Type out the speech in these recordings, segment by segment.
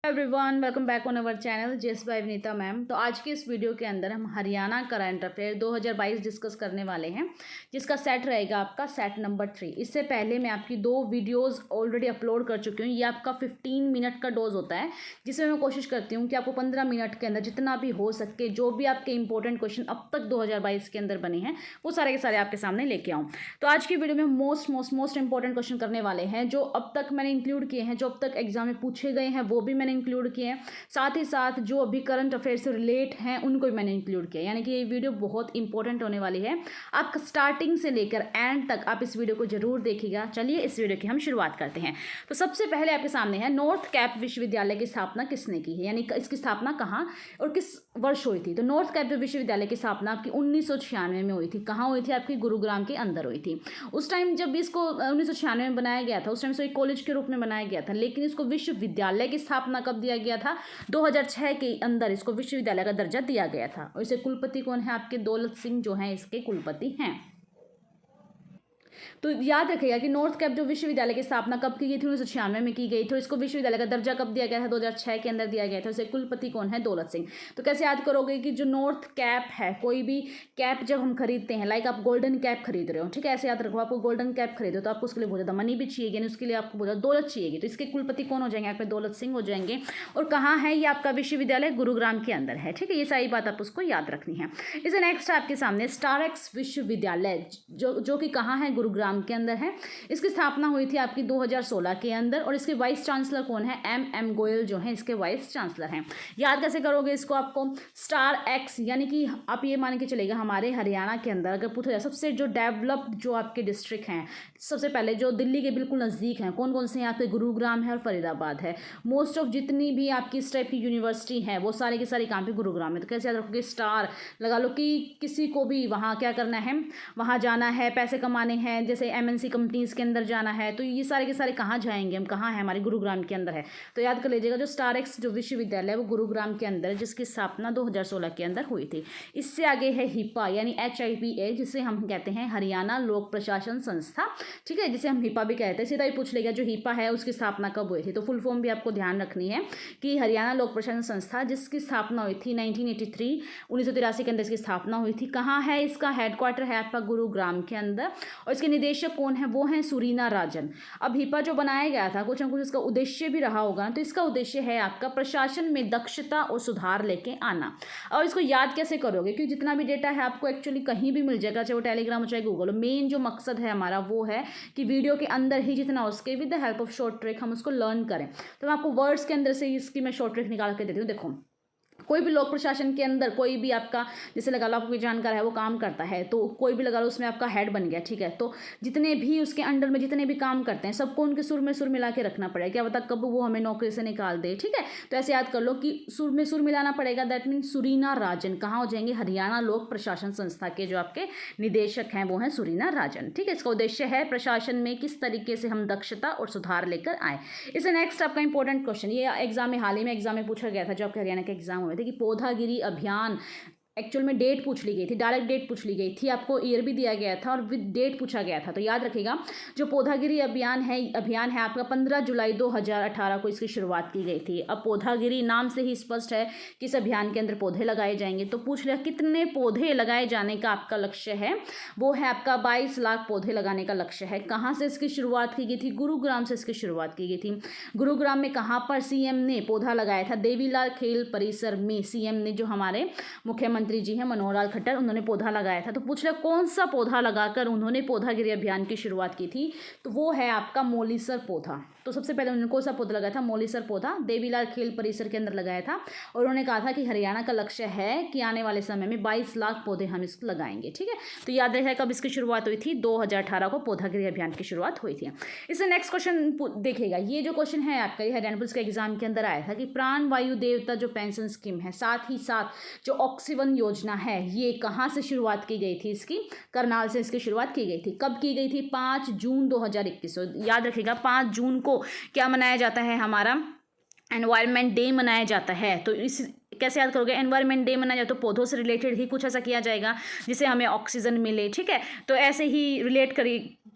Everyone, welcome back on our channel जेस bye Vinita ma'am. तो आज की इस वीडियो के अंदर हम हरियाणा करंट अफेयर 2022 डिस्कस करने वाले हैं, जिसका सेट रहेगा आपका सेट नंबर 3। इससे पहले मैं आपकी 2 वीडियोस ऑलरेडी अपलोड कर चुकी हूँ। ये आपका 15 मिनट का डोज होता है, जिसमें मैं कोशिश करती हूँ कि आपको 15 मिनट के अंदर जितना भी हो सके, जो भी आपके इंपॉर्टेंट क्वेश्चन अब तक 2022 के अंदर बने हैं, वो सारे के सारे आपके सामने लेके आऊँ। तो आज की वीडियो में मोस्ट इंपॉर्टेंट क्वेश्चन करने वाले हैं, जो अब तक मैंने इंक्लूड किए हैं, जो अब तक एग्जाम में पूछे गए हैं वो भी मैंने इंक्लूड किए हैं। साथ ही साथ जो अभी करंट अफेयर से रिलेट हैं उनको भी मैंने इंक्लूड किया। यानी कि ये वीडियो बहुत इंपॉर्टेंट होने वाली है। आप स्टार्टिंग से लेकर एंड तक आप इस वीडियो को जरूर देखिएगा। चलिए इस वीडियो की हम शुरुआत करते हैं। तो सबसे पहले आपके सामने है, नॉर्थ कैप विश्वविद्यालय की स्थापना किसने की है, यानी इसकी स्थापना कहाँ और किस वर्ष हुई थी। तो नॉर्थ कैप विश्वविद्यालय की स्थापना आपकी 1996 में हुई थी। कहाँ हुई थी? आपकी गुरुग्राम के अंदर हुई थी। उस टाइम जब इसको 1996 में बनाया गया था, उस टाइम से एक कॉलेज के रूप में बनाया गया था, लेकिन इसको विश्वविद्यालय की स्थापना कब दिया गया था? 2006 के अंदर इसको विश्वविद्यालय का दर्जा दिया गया था। और इसे कुलपति कौन है? आपके दौलत सिंह जो हैं इसके कुलपति हैं। तो याद रखिएगा कि नॉर्थ कैप जो विश्वविद्यालय की स्थापना कब की गई थी? 1996 में की गई थी। इसको विश्वविद्यालय का दर्जा कब दिया गया था? 2006 के अंदर दिया गया था। उसे कुलपति कौन है? दौलत सिंह। तो कैसे याद करोगे कि जो नॉर्थ कैप है, कोई भी कैप जब हम खरीदते हैं, लाइक आप गोल्डन कैप खरीद रहे हो, ठीक है, ऐसे याद रखो, आपको गोल्डन कैप खरीदो तो आपको उसके लिए बहुत ज़्यादा मनी भी चाहिए, उसके लिए आपको बहुत ज़्यादा दौलत चाहिए। तो इसके कुलपति कौन हो जाएंगे? आपके दौलत सिंह हो जाएंगे। और कहाँ है ये आपका विश्वविद्यालय? गुरुग्राम के अंदर है, ठीक है। ये सारी बात आप उसको याद रखनी है। इसे नेक्स्ट आपके सामने स्टारएक्स विश्वविद्यालय जो कि कहाँ है? गुरुग्राम के अंदर है। इसकी स्थापना हुई थी आपकी 2016 के अंदर। और इसके वाइस चांसलर कौन है? एम गोयल जो है इसके वाइस चांसलर हैं। याद कैसे करोगे इसको? आपको स्टार एक्स, यानी कि आप ये मान के चलेगा हमारे हरियाणा के अंदर अगर पूछा जाए सबसे जो डेवलप्ड जो आपके डिस्ट्रिक्ट हैं, सबसे पहले जो दिल्ली के बिल्कुल नज़दीक हैं, कौन कौन से हैं? आपके गुरुग्राम है और फरीदाबाद है। मोस्ट ऑफ जितनी भी आपकी इस टाइप की यूनिवर्सिटी है वो सारी की सारी कहाँ पे? गुरुग्राम में। तो कैसे याद रखोगे? स्टार लगा लो कि किसी को भी वहाँ क्या करना है, वहाँ जाना है, पैसे कमाने हैं, जैसे MNC कंपनीज के अंदर जाना है, तो ये सारे के सारे कहाँ जाएंगे हम? कहाँ है? हमारे गुरुग्राम के अंदर है। तो याद कर लीजिएगा, जो स्टारएक्स जो विश्वविद्यालय है वो गुरुग्राम के अंदर है, जिसकी स्थापना 2016 के अंदर हुई थी। इससे आगे है हिपा, यानी HIPA, जिसे हम कहते हैं हरियाणा लोक प्रशासन संस्था, ठीक है, जिसे हम हिपा भी कहते हैं। सीधा ही पूछ लेगा जो हिपा है उसकी स्थापना कब हुई थी। तो फुल फॉर्म भी आपको ध्यान रखनी है कि हरियाणा लोक प्रशासन संस्था, जिसकी स्थापना हुई थी 1983 के अंदर इसकी स्थापना हुई थी। कहाँ है? इसका हेडक्वार्टर है आपका गुरुग्राम के अंदर। और इसके निदेशक कौन है? वो हैं सुरीना राजन। अब हिपा जो बनाया गया था, कुछ ना कुछ इसका उद्देश्य भी रहा होगा। तो इसका उद्देश्य है आपका प्रशासन में दक्षता और सुधार लेके आना। और इसको याद कैसे करोगे? क्योंकि जितना भी डेटा है आपको एक्चुअली कहीं भी मिल जाएगा, चाहे वो टेलीग्राम हो चाहे गूगल। मेन जो मकसद है हमारा वो है कि वीडियो के अंदर ही जितना हो सके with the help of short trick हम उसको लर्न करें। तो मैं आपको वर्ड्स के अंदर से इसकी मैं शॉर्ट ट्रिक निकाल के देती हूँ। देखो, कोई भी लोक प्रशासन के अंदर कोई भी आपका, जैसे लगा लो आपको कोई जानकार है वो काम करता है, तो कोई भी लगा लो उसमें आपका हेड बन गया, ठीक है। तो जितने भी उसके अंडर में जितने भी काम करते हैं सबको उनके सुर में सुर मिला के रखना पड़ेगा। क्या पता कब वो हमें नौकरी से निकाल दे, ठीक है। तो ऐसे याद कर लो कि सुर में सुर मिलाना पड़ेगा। दैट मीन सुरीना राजन कहाँ हो जाएंगे? हरियाणा लोक प्रशासन संस्था के जो आपके निदेशक हैं वो हैं सुरीना राजन, ठीक है। इसका उद्देश्य है प्रशासन में किस तरीके से हम दक्षता और सुधार लेकर आए। इसे नेक्स्ट आपका इंपॉर्टेंट क्वेश्चन, ये एग्जाम में हाल ही में एग्जाम में पूछा गया था, जो आपके हरियाणा के एग्जाम हुए थे, कि पौधागिरी अभियान एक्चुअल में डेट पूछ ली गई थी, डायरेक्ट डेट पूछ ली गई थी, आपको ईयर भी दिया गया था और विद डेट पूछा गया था। तो याद रखिएगा, जो पौधागिरी अभियान है आपका 15 जुलाई 2018 को इसकी शुरुआत की गई थी। अब पौधागिरी नाम से ही स्पष्ट है कि इस अभियान के अंदर पौधे लगाए जाएंगे। तो पूछ लिया कितने पौधे लगाए जाने का आपका लक्ष्य है? वो है आपका 22 लाख पौधे लगाने का लक्ष्य है। कहाँ से इसकी शुरुआत की गई थी? गुरुग्राम से इसकी शुरुआत की गई थी। गुरुग्राम में कहाँ पर CM ने पौधा लगाया था? देवीलाल खेल परिसर में CM ने, जो हमारे मुख्यमंत्री जी हैं मनोहर लाल खट्टर, उन्होंने पौधा लगाया था। तो पूछ लिया कौन सा पौधा लगाकर उन्होंने पौधागिरी अभियान की शुरुआत की थी? तो वो है आपका मोलीसर पौधा। तो सबसे पहले उन्होंने कौन सा पौधा लगाया था? मोलीसर पौधा देवीलाल खेल परिसर के अंदर लगाया था। और उन्होंने कहा था कि हरियाणा का लक्ष्य है कि आने वाले समय में 22 लाख पौधे हम इसको लगाएंगे, ठीक है। तो याद रखिए कब इसकी शुरुआत हुई थी? 2018 को पौधागिरी अभियान की शुरुआत हुई थी। इससे नेक्स्ट क्वेश्चन देखिएगा, ये जो क्वेश्चन है आपका, ये हरियाणा पुलिस के एग्जाम के अंदर आया था कि प्राण वायु देवता जो पेंशन स्कीम है, साथ ही साथ जो ऑक्सीवन योजना है, ये कहाँ से शुरुआत की गई थी? इसकी करनाल से इसकी शुरुआत की गई थी। कब की गई थी? 5 जून 2021। याद रखिएगा 5 जून को क्या मनाया जाता है? हमारा एनवायरनमेंट डे मनाया जाता है। तो इस कैसे याद करोगे, एनवायरनमेंट डे मनाया जाए तो पौधों से रिलेटेड ही कुछ ऐसा किया जाएगा जिससे हमें ऑक्सीजन मिले, ठीक है। तो ऐसे ही रिलेट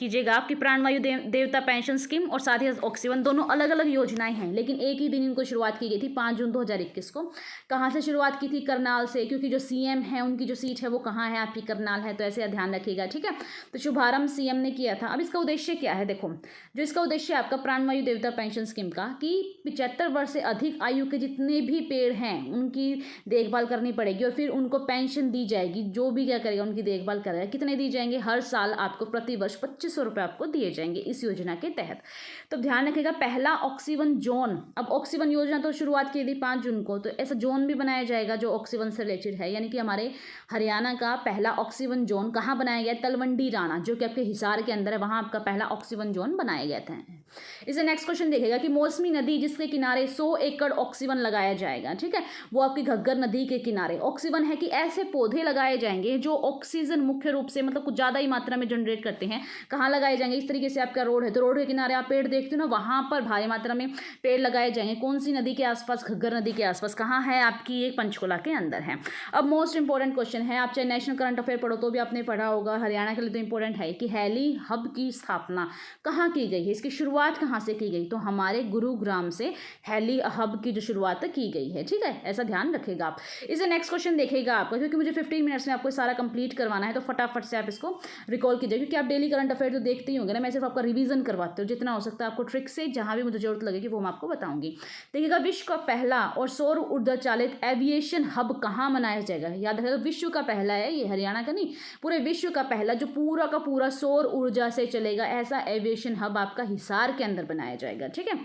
कीजिएगा आपकी प्राणवायु देवता पेंशन स्कीम और साथ ही ऑक्सीजन, दोनों अलग अलग योजनाएं हैं लेकिन एक ही दिन इनको शुरुआत की गई थी 5 जून 2021 को। कहाँ से शुरुआत की थी, करनाल से, क्योंकि जो सीएम है उनकी जो सीट है वो कहाँ है, आपकी करनाल है, तो ऐसे ध्यान रखिएगा, ठीक है। तो शुभारंभ सीएम ने किया था। अब इसका उद्देश्य क्या है, देखो जो इसका उद्देश्य है आपका प्राणवायु देवता पेंशन स्कीम का, कि 75 वर्ष से अधिक आयु के जितने भी पेड़ हैं उनकी देखभाल करनी पड़ेगी और फिर उनको पेंशन दी जाएगी। जो भी क्या करेगा उनकी देखभाल करेगा, कितने दी जाएंगे, हर साल आपको प्रति वर्ष 2500 रुपये आपको दिए जाएंगे इस योजना के तहत। तो ध्यान रखिएगा, पहला ऑक्सीजन जोन, अब ऑक्सीजन योजना तो शुरुआत की थी 5 जून को, तो ऐसा जोन भी बनाया जाएगा जो ऑक्सीजन से रिलेटेड है, यानी कि हमारे हरियाणा का पहला ऑक्सीजन जोन कहाँ बनाया गया, तलवंडी राणा, जो कि आपके हिसार के अंदर है, वहाँ आपका पहला ऑक्सीजन जोन बनाया गया था। इसे नेक्स्ट क्वेश्चन देखेगा कि मौसमी नदी जिसके किनारे 100 एकड़ ऑक्सीजन लगाया जाएगा, ठीक है, वो आपकी घग्गर नदी के किनारे। ऑक्सीजन है कि ऐसे पौधे लगाए जाएंगे जो ऑक्सीजन मुख्य रूप से मतलब कुछ ज़्यादा ही मात्रा में जनरेट करते हैं। कहाँ लगाए जाएंगे, इस तरीके से आपका रोड है तो रोड के किनारे आप पेड़ देखते हो ना, वहाँ पर भारी मात्रा में पेड़ लगाए जाएंगे। कौन सी नदी के आसपास, घग्गर नदी के आसपास। कहाँ है, आपकी ये पंचकुला के अंदर है। अब मोस्ट इंपॉर्टेंट क्वेश्चन है, आप चाहे नेशनल करंट अफेयर पढ़ो तो भी आपने पढ़ा होगा, हरियाणा के लिए तो इंपॉर्टेंट है कि हैली हब की स्थापना कहाँ की गई है, इसकी शुरुआत कहाँ से की गई, तो हमारे गुरुग्राम से हैली हब की जो शुरुआत की गई है, ठीक है, ऐसा ध्यान रखेगा आप। इसे नेक्स्ट क्वेश्चन देखेगा आपका, क्योंकि मुझे 15 मिनट्स में आपको सारा कंप्लीट करवाना है तो फटाफट से आप इसको रिकॉल कीजिए, क्योंकि आप डेली करंट अफेयर तो देखते ही होंगे ना, मैं सिर्फ आपका रिवीजन करवाती हूँ जितना हो सकता है आपको ट्रिक से, जहाँ भी मुझे जरूरत लगेगी वो मैं आपको बताऊंगी। देखिएगा, विश्व का पहला और सौर ऊर्जा चालित एविएशन हब कहाँ मनाया जाएगा, याद रखेगा विश्व का पहला है ये, हरियाणा का नहीं, पूरे विश्व का पहला जो पूरा का पूरा सौर ऊर्जा से चलेगा, ऐसा एविएशन हब आपका हिसार के अंदर बनाया जाएगा, ठीक है।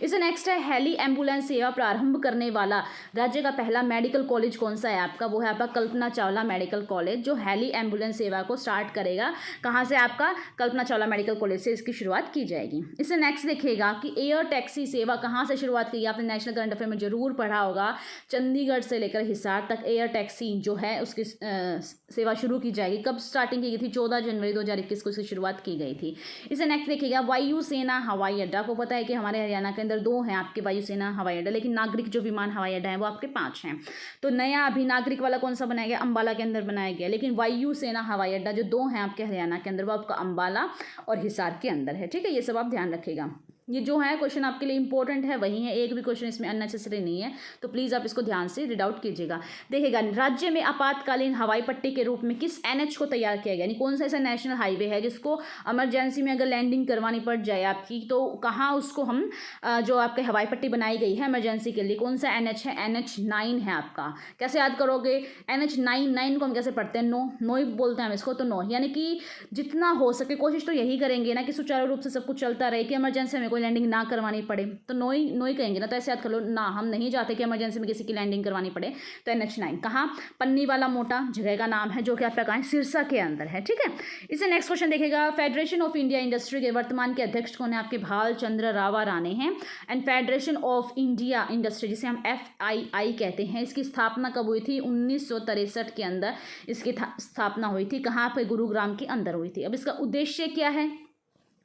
इसे नेक्स्ट है, हेली एम्बुलेंस सेवा प्रारंभ करने वाला राज्य का पहला मेडिकल कॉलेज कौन सा है आपका, वो है आपका कल्पना चावला मेडिकल कॉलेज, जो हेली एम्बुलेंस सेवा को स्टार्ट करेगा। कहाँ से, आपका कल्पना चावला मेडिकल कॉलेज से इसकी शुरुआत की जाएगी। इसे नेक्स्ट देखिएगा कि एयर टैक्सी सेवा कहाँ से शुरुआत की, आपने नेशनल करंट अफेयर में जरूर पढ़ा होगा, चंडीगढ़ से लेकर हिसार तक एयर टैक्सी जो है उसकी सेवा शुरू की जाएगी। कब स्टार्टिंग की गई थी, 14 जनवरी 2021 को इसकी शुरुआत की गई थी। इसे नेक्स्ट देखिएगा, वायुसेना हवाई अड्डा, आपको पता है कि हमारे हरियाणा के अंदर 2 हैं आपके वायुसेना हवाई अड्डा, लेकिन नागरिक जो विमान हवाई अड्डा है वो आपके 5 हैं। तो नया अभी नागरिक वाला कौन सा बनाया गया, अंबाला के अंदर बनाया गया, लेकिन वायुसेना हवाई अड्डा जो 2 हैं आपके हरियाणा के अंदर वो आपका अंबाला और हिसार के अंदर है, ठीक है, ये सब आप ध्यान रखिएगा। ये जो है क्वेश्चन आपके लिए इंपॉर्टेंट है वही है, एक भी क्वेश्चन इसमें अननेसेसरी नहीं है, तो प्लीज़ आप इसको ध्यान से रीड आउट कीजिएगा। देखिएगा, राज्य में आपातकालीन हवाई पट्टी के रूप में किस एनएच को तैयार किया गया, यानी कौन सा ऐसा नेशनल हाईवे है जिसको इमरजेंसी में अगर लैंडिंग करवानी पड़ जाए आपकी, तो कहाँ उसको हम जो आपके हवाई पट्टी बनाई गई है इमरजेंसी के लिए, कौन सा एनएच है, NH9 है आपका। कैसे याद करोगे, NH9 को हम कैसे पढ़ते हैं, नो ही बोलते हैं हम इसको, तो नो, यानी कि जितना हो सके कोशिश तो यही करेंगे ना कि सुचारू रूप से सब कुछ चलता रहे, कि इमरजेंसी में कोई लैंडिंग ना करवानी पड़े, तो नो ही कहेंगे ना, तो ऐसे याद कर लो ना, हम नहीं चाहते कि इमरजेंसी में किसी की लैंडिंग करवानी पड़े, तो NH9 कहाँ, पन्नी वाला मोटा जगह का नाम है जो कि आपका कहाँ, सिरसा के अंदर है, ठीक है। इसे नेक्स्ट क्वेश्चन देखेगा, फेडरेशन ऑफ इंडिया इंडस्ट्री के वर्तमान के अध्यक्ष कौन है, आपके भाल चंद्र रावा राणे हैं। And federation of India industry जिसे हम FII कहते हैं, इसकी स्थापना कब हुई थी, 1963 के अंदर इसकी स्थापना हुई थी। कहाँ पे, गुरुग्राम के अंदर हुई थी। अब इसका उद्देश्य क्या है,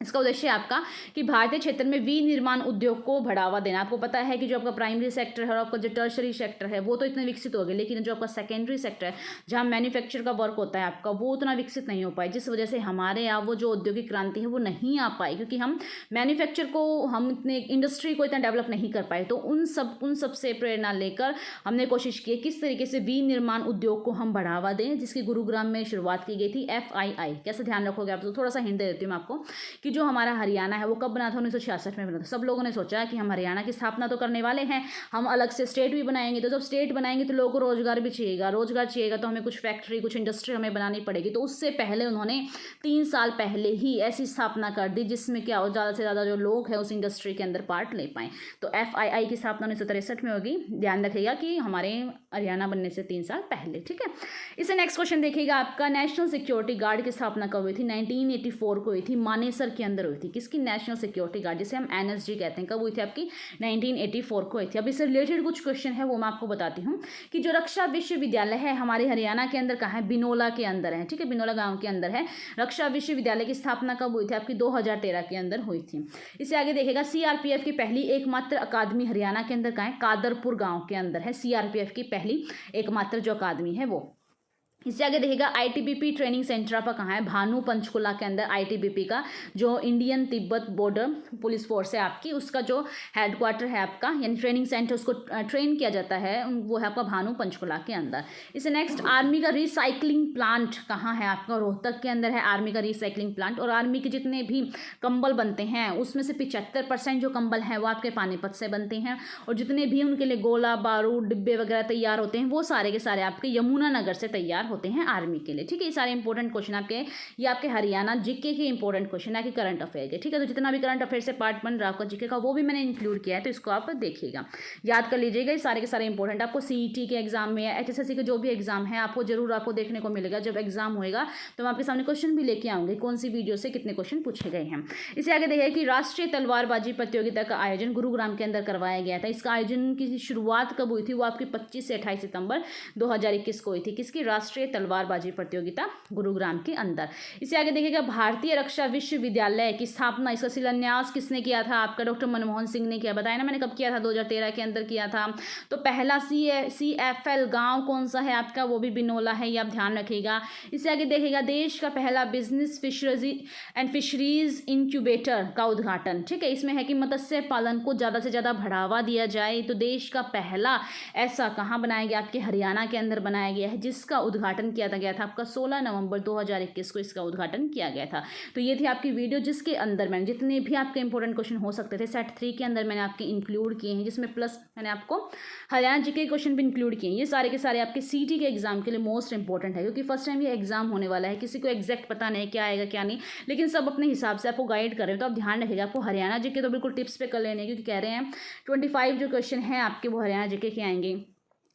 इसका उद्देश्य आपका कि भारतीय क्षेत्र में विनिर्माण उद्योग को बढ़ावा देना। आपको पता है कि जो आपका प्राइमरी सेक्टर है और आपका जो टर्शरी सेक्टर है वो तो इतने विकसित हो गए, लेकिन जो आपका सेकेंडरी सेक्टर है जहाँ मैन्युफैक्चर का वर्क होता है आपका, वो उतना विकसित नहीं हो पाए, जिस वजह से हमारे यहाँ वो जो औद्योगिक क्रांति है वो नहीं आ पाई, क्योंकि हम मैन्युफैक्चर को, हम इतने इंडस्ट्री को इतना डेवलप नहीं कर पाए। तो उन सब से प्रेरणा लेकर हमने कोशिश की किस तरीके से विनिर्माण उद्योग को हम बढ़ावा दें, जिसकी गुरुग्राम में शुरुआत की गई थी, FII। कैसे ध्यान रखोगे आप, तो थोड़ा सा हिंट दे देती हूँ मैं आपको कि जो हमारा हरियाणा है वो कब बना था, 1966 में बना था। सब लोगों ने सोचा कि हम हरियाणा की स्थापना तो करने वाले हैं, हम अलग से स्टेट भी बनाएंगे, तो जब स्टेट बनाएंगे तो लोगों को रोजगार भी चाहिएगा, रोजगार चाहिएगा तो हमें कुछ फैक्ट्री, कुछ इंडस्ट्री हमें बनानी पड़ेगी। तो उससे पहले उन्होंने 3 साल पहले ही ऐसी स्थापना कर दी जिसमें क्या हो, ज़्यादा से ज़्यादा जो लोग हैं उस इंडस्ट्री के अंदर पार्ट ले पाएँ। तो FII की स्थापना 1963 में होगी, ध्यान रखिएगा कि हमारे हरियाणा बनने से 3 साल पहले, ठीक है। इसे नेक्स्ट क्वेश्चन देखिएगा, आपका नेशनल सिक्योरिटी गार्ड की स्थापना कब हुई थी, 1984 को हुई थी, मानेसर के अंदर हुई थी? किसकी? नेशनल सिक्योरिटी गार्ड, जिसे हम NSG कहते हैं। कब हुई थी आपकी? 1984 को हुई थी। अब इससे रिलेटेड कुछ क्वेश्चन है वो मैं आपको बताती हूँ कि जो रक्षा विश्वविद्यालय है हमारे हरियाणा के अंदर कहाँ है? बिनोला के अंदर है, ठीक है, बिनोला गाँव के अंदर है। रक्षा विश्वविद्यालय की स्थापना कब हुई थी आपकी? 2013 के अंदर हुई थी। इससे आगे देखेगा CRPF की पहली एकमात्र अकादमी हरियाणा के अंदर कहाँ है? कादरपुर गांव के अंदर है CRPF की पहली एकमात्र जो अकादमी है वो। इससे आगे देखिएगा ITBP ट्रेनिंग सेंटर आपका कहाँ है? भानु पंचकुला के अंदर ITBP का जो Indian Tibet border police force है आपकी, उसका जो हेडक्वार्टर है आपका, यानी ट्रेनिंग सेंटर उसको ट्रेन किया जाता है, वो है आपका भानु पंचकुला के अंदर। इससे नेक्स्ट आर्मी का रिसाइकलिंग प्लांट कहाँ है आपका? रोहतक के अंदर है आर्मी का रिसाइकलिंग प्लांट। और आर्मी के जितने भी कंबल बनते हैं उसमें से 75% जो कंबल हैं वो आपके पानीपत से बनते हैं, और जितने भी उनके लिए गोला बारूद डिब्बे वगैरह तैयार होते हैं वो सारे के सारे आपके यमुनानगर से तैयार होते हैं आर्मी के लिए, ठीक है। ये सारे इंपॉर्टेंट क्वेश्चन आपके, ये आपके हरियाणा जीके के इंपॉर्टेंट क्वेश्चन है कि करंट अफेयर के, ठीक है। तो जितना भी करंट अफेयर से पार्ट बन रहा है आपका जीके का वो भी मैंने इंक्लूड किया है, तो इसको आप देखिएगा, याद कर लीजिएगा। ये सारे के सारे इंपॉर्टेंट आपको CET के एग्जाम में या HSSC के जो भी एग्जाम है आपको जरूर आपको देखने को मिलेगा। जब एग्जाम होएगा तो मैं आपके सामने क्वेश्चन भी लेके आऊंगी कौन सी वीडियो से कितने क्वेश्चन पूछे गए हैं। इसे आगे देखिए कि राष्ट्रीय तलवारबाजी प्रतियोगिता का आयोजन गुरुग्राम के अंदर करवाया गया था। इसका आयोजन की शुरुआत कब हुई थी? वो आपकी 25 से 28 सितंबर 2021 को हुई थी। किसकी? राष्ट्रीय तलवारबाजी प्रतियोगिता गुरुग्राम के अंदर। इसे आगे देखिएगा भारतीय रक्षा विश्वविद्यालय की स्थापना, इसका शिलान्यास किसने किया था? आपका डॉक्टर मनमोहन सिंह ने किया। बताया ना मैंने कब किया था? 2013 के अंदर किया था। तो पहला CFL गांव कौन सा है आपका? वो भी बिनोला है, ये आप ध्यान रखिएगा। इससे आगे देखिएगा देश का पहला बिजनेस फिशरीज इंक्यूबेटर का उद्घाटन, ठीक है। इसमें है कि मत्स्य पालन को ज़्यादा से ज़्यादा बढ़ावा दिया जाए, तो देश का पहला ऐसा कहाँ बनाया गया? आपके हरियाणा के अंदर बनाया गया है, जिसका उद्घाटन किया गया था आपका 16 नवंबर 2021 को इसका उद्घाटन किया गया था। तो ये थी आपकी वीडियो जिसके अंदर मैंने जितने भी आपके इंपॉर्टेंट क्वेश्चन हो सकते थे सेट 3 के अंदर मैंने आपके इंक्लूड किए हैं, जिसमें प्लस मैंने आपको हरियाणा जीके क्वेश्चन भी इंक्लूड किए हैं। ये सारे के सारे आपके CET के एग्जाम के लिए मोस्ट इंपॉर्टेंट है, क्योंकि फर्स्ट टाइम ये एग्जाम होने वाला है। किसी को एग्जैक्ट पता नहीं क्या आएगा क्या नहीं, लेकिन सब अपने हिसाब से आपको गाइड कर रहे हैं। तो आप ध्यान रखिएगा, आपको हरियाणा जीके तो बिल्कुल टिप्स पे कर लेने, क्योंकि कह रहे हैं 25 जो क्वेश्चन हैं आपके वो हरियाणा जीके के आएंगे।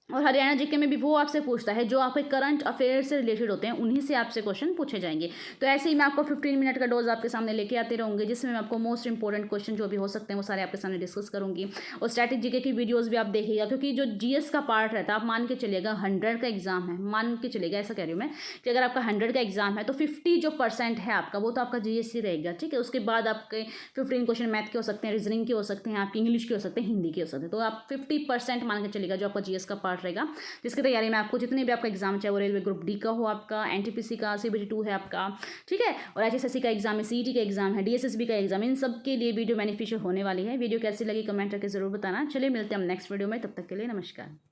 और हरियाणा जीके में भी वो आपसे पूछता है जो आपके करंट अफेयर से रिलेटेड होते हैं, उन्हीं से आपसे क्वेश्चन पूछे जाएंगे। तो ऐसे ही मैं आपको 15 मिनट का डोज आपके सामने लेके आते रहूँगी, जिसमें मैं आपको मोस्ट इंपॉर्टेंट क्वेश्चन जो भी हो सकते हैं वो सारे आपके सामने डिस्कस करूँगी। और स्टैटिक जीके की वीडियोज़ भी आप देखिएगा, क्योंकि जो GS का पार्ट रहता है, आप मान के चलिएगा 100 का एग्जाम है, मान के चलिएगा, ऐसा कह रही हूँ मैं कि अगर आपका 100 का एग्जाम है तो 50% है आपका वो तो आपका GS रहेगा, ठीक है। उसके बाद आपके 15 क्वेश्चन मैथ के हो सकते हैं, रीजनिंग के हो सकते हैं, आपके इंग्लिश के हो सकते हैं, हिंदी के हो सकते हैं। तो आप 50% मान के चलिएगा जो आपका GS का पार्ट रहेगा, जिसके तैयारी में आपको जितने भी आपका एग्जाम चाहे वो रेलवे ग्रुप D का हो, आपका NTPC का, CBT 2 है आपका, ठीक है, और HSSC का एग्जाम है, CET का एग्जाम है, DSSB का एग्जाम, इन सब के लिए वीडियो बेनिफिशियल होने वाली है। वीडियो कैसी लगी कमेंट करके जरूर बताना। चलिए मिलते हैं हम नेक्स्ट वीडियो में, तब तक के लिए नमस्कार।